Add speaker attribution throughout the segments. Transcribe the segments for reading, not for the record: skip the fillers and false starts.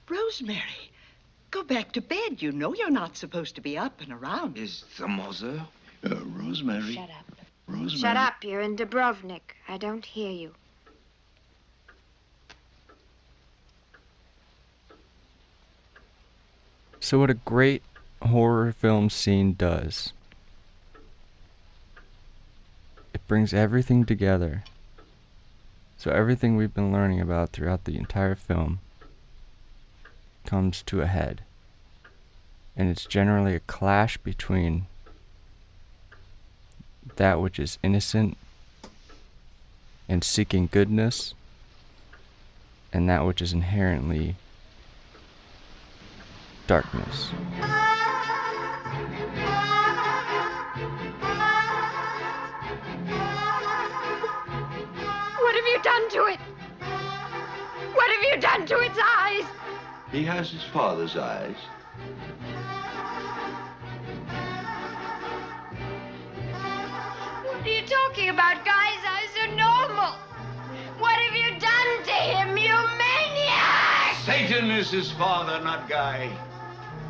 Speaker 1: Rosemary, go back to bed. You know you're not supposed to be up and around.
Speaker 2: Is the mother?
Speaker 3: Rosemary.
Speaker 4: Shut up.
Speaker 3: Rosemary.
Speaker 5: Shut up, you're in Dubrovnik. I don't hear you.
Speaker 6: So what a great horror film scene does, it brings everything together. So everything we've been learning about throughout the entire film comes to a head. And it's generally a clash between that which is innocent and seeking goodness, and that which is inherently darkness.
Speaker 5: What have you done to it? What have you done to its eyes?
Speaker 3: He has his father's eyes.
Speaker 5: What are you talking about? Guy's eyes are normal. What have you done to him, you maniac?
Speaker 2: Satan is his father, not Guy.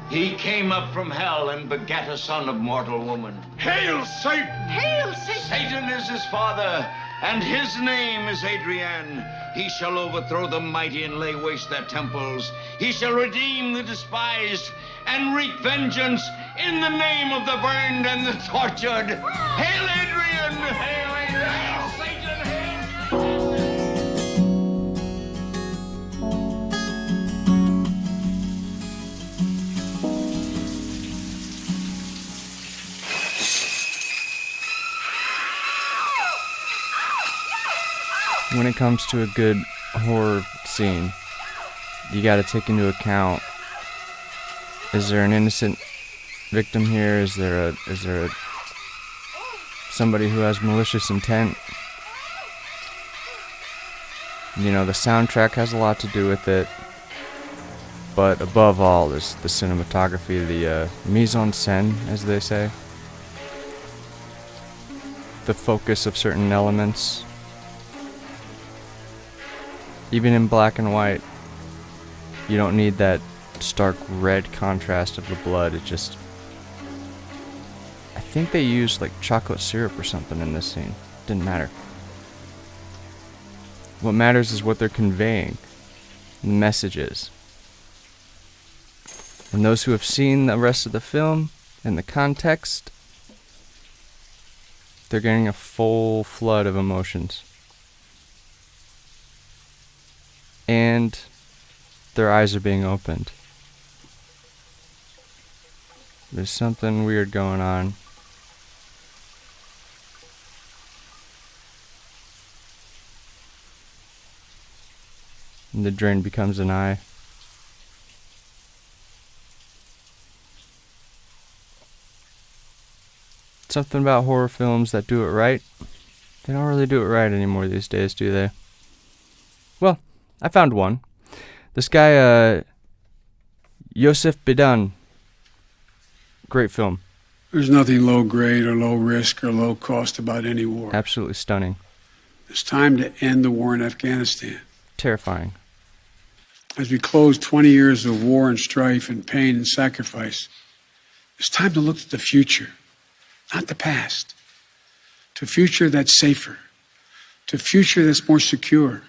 Speaker 2: He came up from hell and begat a son of mortal woman. Hail, Satan!
Speaker 5: Hail, Satan!
Speaker 2: Satan is his father, and his name is Adrian. He shall overthrow the mighty and lay waste their temples. He shall redeem the despised and wreak vengeance in the name of the burned and the tortured. Hail, Adrian! Hail, Adrian! Hail, Satan! Hail!
Speaker 6: When it comes to a good horror scene, you gotta take into account, is there an innocent victim here? Is there a somebody who has malicious intent? You know, the soundtrack has a lot to do with it, but above all is the cinematography, the mise en scène, as they say. The focus of certain elements. Even in black and white, you don't need that stark red contrast of the blood. It just... I think they used like chocolate syrup or something in this scene. Didn't matter. What matters is what they're conveying. The messages. And those who have seen the rest of the film and the context, they're getting a full flood of emotions. And their eyes are being opened. There's something weird going on. And the drain becomes an eye. Something about horror films that do it right. They don't really do it right anymore these days, do they? Well, I found one. This guy, Yosef Bidan. Great film.
Speaker 7: There's nothing low grade or low risk or low cost about any war.
Speaker 6: Absolutely stunning.
Speaker 7: It's time to end the war in Afghanistan.
Speaker 6: Terrifying.
Speaker 7: As we close 20 years of war and strife and pain and sacrifice, it's time to look to the future, not the past. To a future that's safer. To a future that's more secure.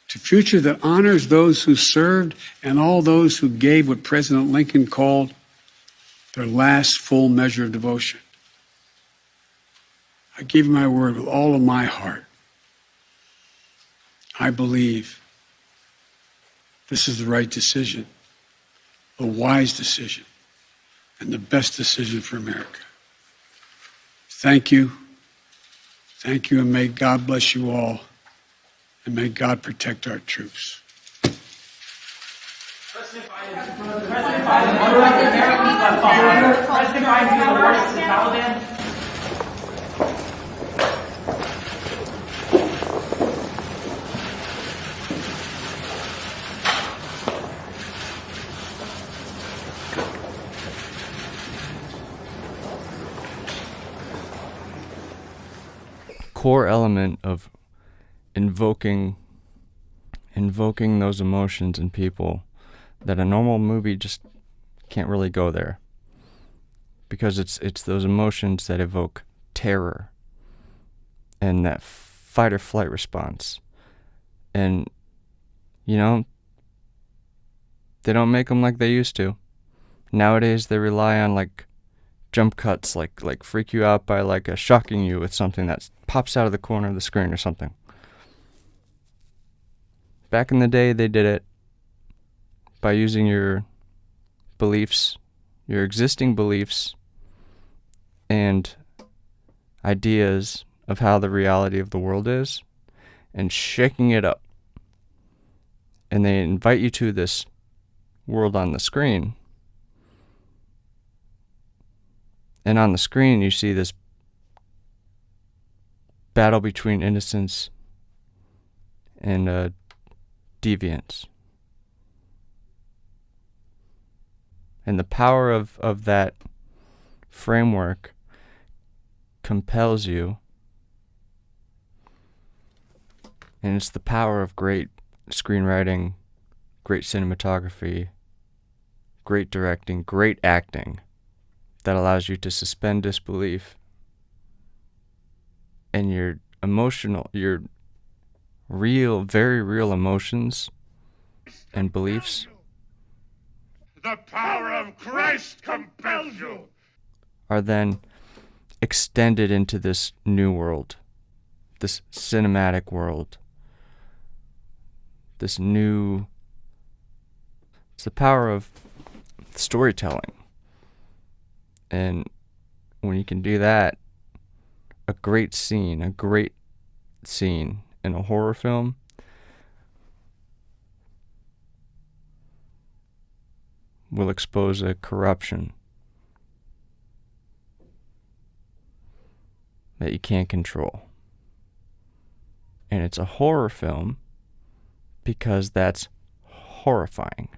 Speaker 7: To a future that honors those who served and all those who gave what President Lincoln called their last full measure of devotion. I give you my word with all of my heart. I believe this is the right decision, the wise decision, and the best decision for America. Thank you. Thank you, and may God bless you all, and may God protect our troops.
Speaker 8: President Biden awarded to the Taliban.
Speaker 6: Core element of invoking those emotions in people, that a normal movie just can't really go there. Because it's those emotions that evoke terror and that fight or flight response. And, you know, they don't make them like they used to. Nowadays they rely on like jump cuts, like freak you out by like shocking you with something that pops out of the corner of the screen or something. Back in the day they did it by using your beliefs, your existing beliefs and ideas of how the reality of the world is, and shaking it up. And they invite you to this world on the screen. And on the screen you see this battle between innocence and deviance. And the power of that framework compels you. And it's the power of great screenwriting, great cinematography, great directing, great acting that allows you to suspend disbelief and your real, very real emotions and beliefs.
Speaker 4: The power of Christ compels you.
Speaker 6: Are then extended into this new world, this cinematic world, it's the power of storytelling. And when you can do that, a great scene in a horror film will expose a corruption that you can't control. And it's a horror film because that's horrifying.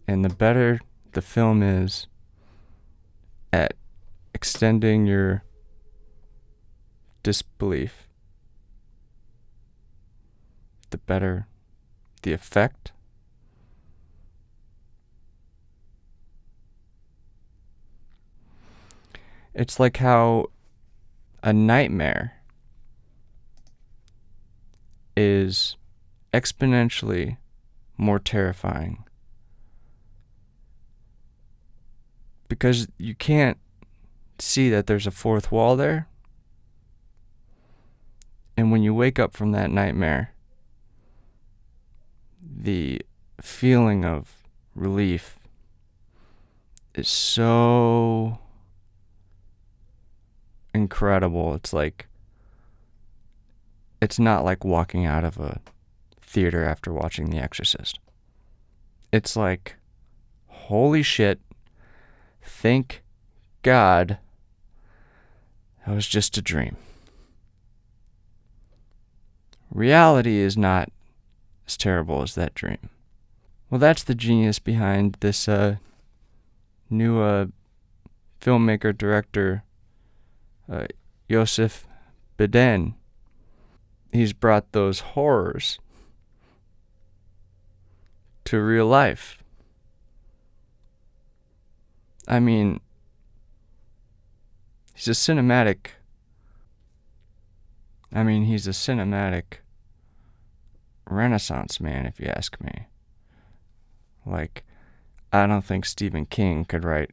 Speaker 6: And the better the film is at extending your disbelief, the better the effect. It's like how a nightmare is exponentially more terrifying because you can't see that there's a fourth wall there. And when you wake up from that nightmare, the feeling of relief is so incredible. It's not like walking out of a theater after watching The Exorcist. It's like, holy shit, thank God that was just a dream. Reality is not as terrible as that dream. Well, that's the genius behind this new filmmaker, director, Joseph Biden. He's brought those horrors to real life. I mean, he's a cinematic Renaissance man, if you ask me. Like, I don't think Stephen King could write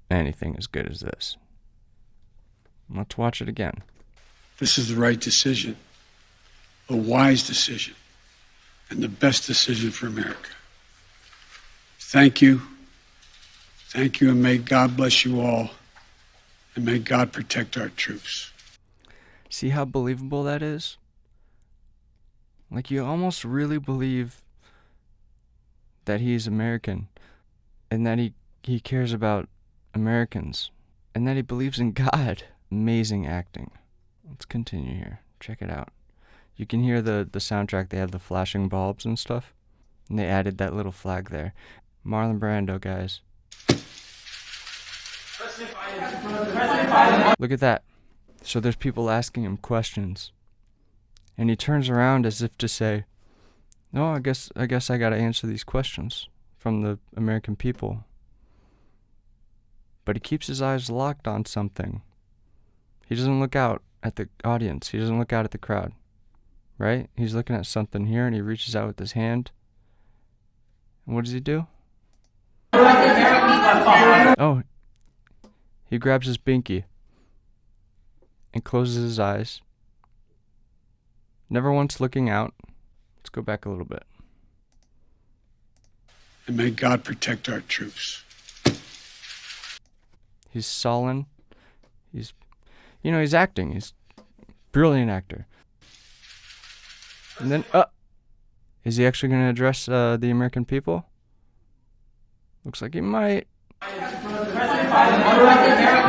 Speaker 6: anything as good as this. Let's watch it again.
Speaker 7: This is the right decision, a wise decision, and the best decision for America. Thank you. Thank you, and may God bless you all, and may God protect our troops.
Speaker 6: See how believable that is? Like, you almost really believe that he's American, and that he cares about Americans, and that he believes in God. Amazing acting. Let's continue here. Check it out. You can hear the soundtrack. They have the flashing bulbs and stuff, and they added that little flag there. Marlon Brando, guys. Look at that. So there's people asking him questions, and he turns around as if to say, No, I guess I gotta answer these questions from the American people. But he keeps his eyes locked on something. He doesn't look out at the audience. He doesn't look out at the crowd. Right? He's looking at something here and he reaches out with his hand. And what does he do? Oh, he grabs his binky and closes his eyes. Never once looking out. Let's go back a little bit.
Speaker 7: And may God protect our troops.
Speaker 6: He's sullen. He's acting. He's a brilliant actor. And then, is he actually going to address the American people? Looks like he might.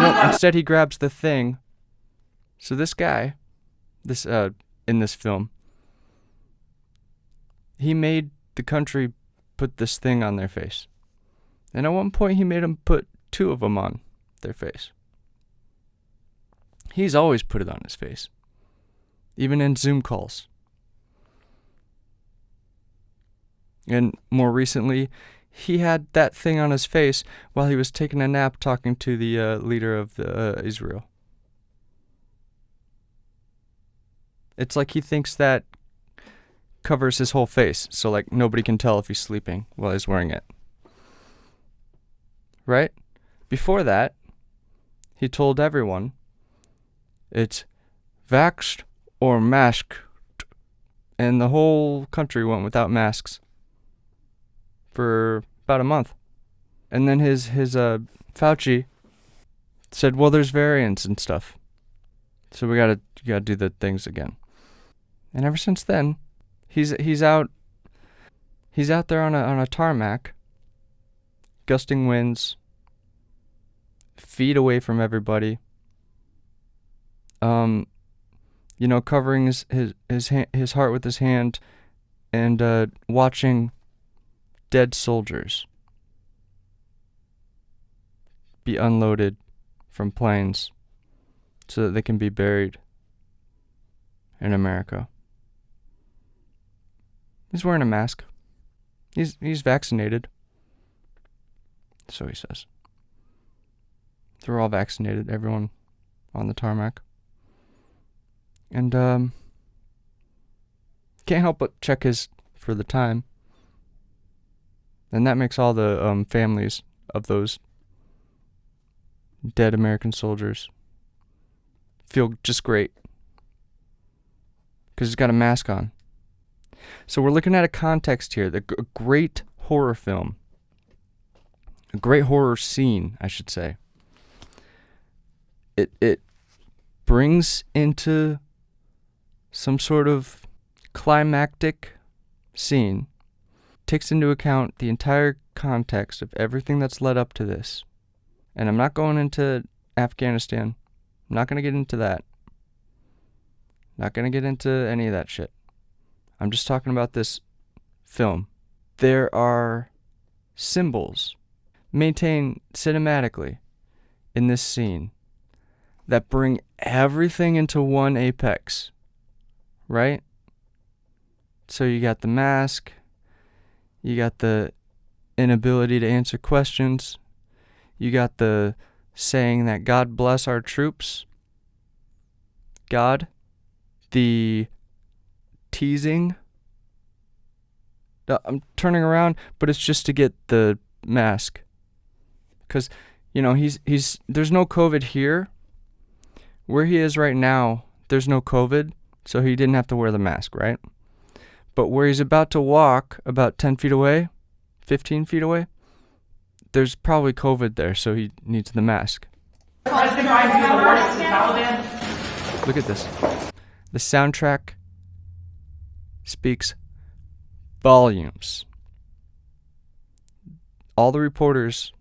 Speaker 6: No, instead he grabs the thing. So this guy, in this film, he made the country put this thing on their face. And at one point he made them put 2 of them on their face. He's always put it on his face. Even in Zoom calls. And more recently, he had that thing on his face while he was taking a nap talking to the leader of Israel. It's like he thinks that covers his whole face, so like nobody can tell if he's sleeping while he's wearing it. Right? Before that, he told everyone, it's vaxxed or masked, and the whole country went without masks for about a month. And then his Fauci said, well, there's variants and stuff, so you gotta do the things again. And ever since then, he's out there on a tarmac, gusting winds, feet away from everybody, covering his heart with his hand, and watching dead soldiers be unloaded from planes so that they can be buried in America. He's wearing a mask. He's vaccinated. So he says. They're all vaccinated, everyone on the tarmac. And can't help but check his for the time. And that makes all the families of those dead American soldiers feel just great. Because he's got a mask on. So we're looking at a context here. A great horror film. A great horror scene, I should say. It brings into some sort of climactic scene, takes into account the entire context of everything that's led up to this. And I'm not going into Afghanistan. I'm not going to get into that. Not going to get into any of that shit. I'm just talking about this film. There are symbols maintained cinematically in this scene that bring everything into one apex, right? So you got the mask, you got the inability to answer questions, you got the saying that God bless our troops, God, the teasing. I'm turning around, but it's just to get the mask. Because, he's there's no COVID here. Where he is right now, there's no COVID, so he didn't have to wear the mask, right? But where he's about to walk, about 10 feet away, 15 feet away, there's probably COVID there, so he needs the mask.
Speaker 8: Look
Speaker 6: Look at this. The soundtrack speaks volumes. All the reporters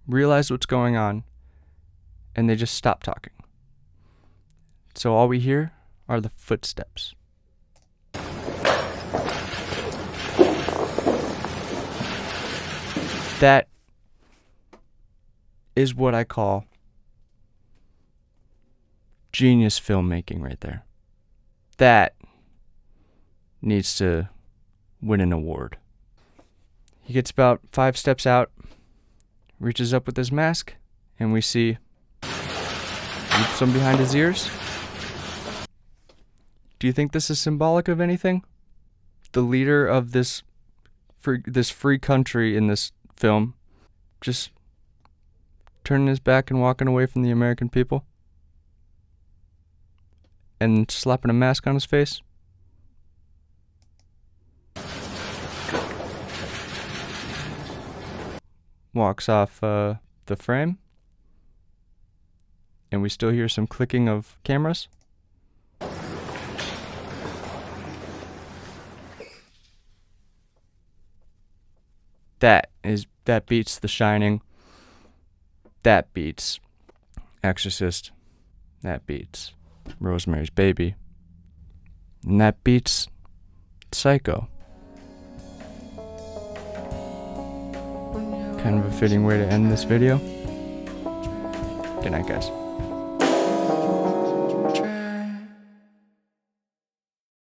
Speaker 6: realize what's going on, and they just stop talking. So all we hear are the footsteps. That is what I call genius filmmaking right there. That needs to win an award. He gets about 5 steps out, reaches up with his mask, and we see some behind his ears. Do you think this is symbolic of anything? The leader of this free country in this film just turning his back and walking away from the American people? And slapping a mask on his face? Walks off the frame. And we still hear some clicking of cameras. That beats The Shining. That beats Exorcist. That beats Rosemary's Baby. And that beats Psycho. Kind of a fitting way to end this video. Good night, guys.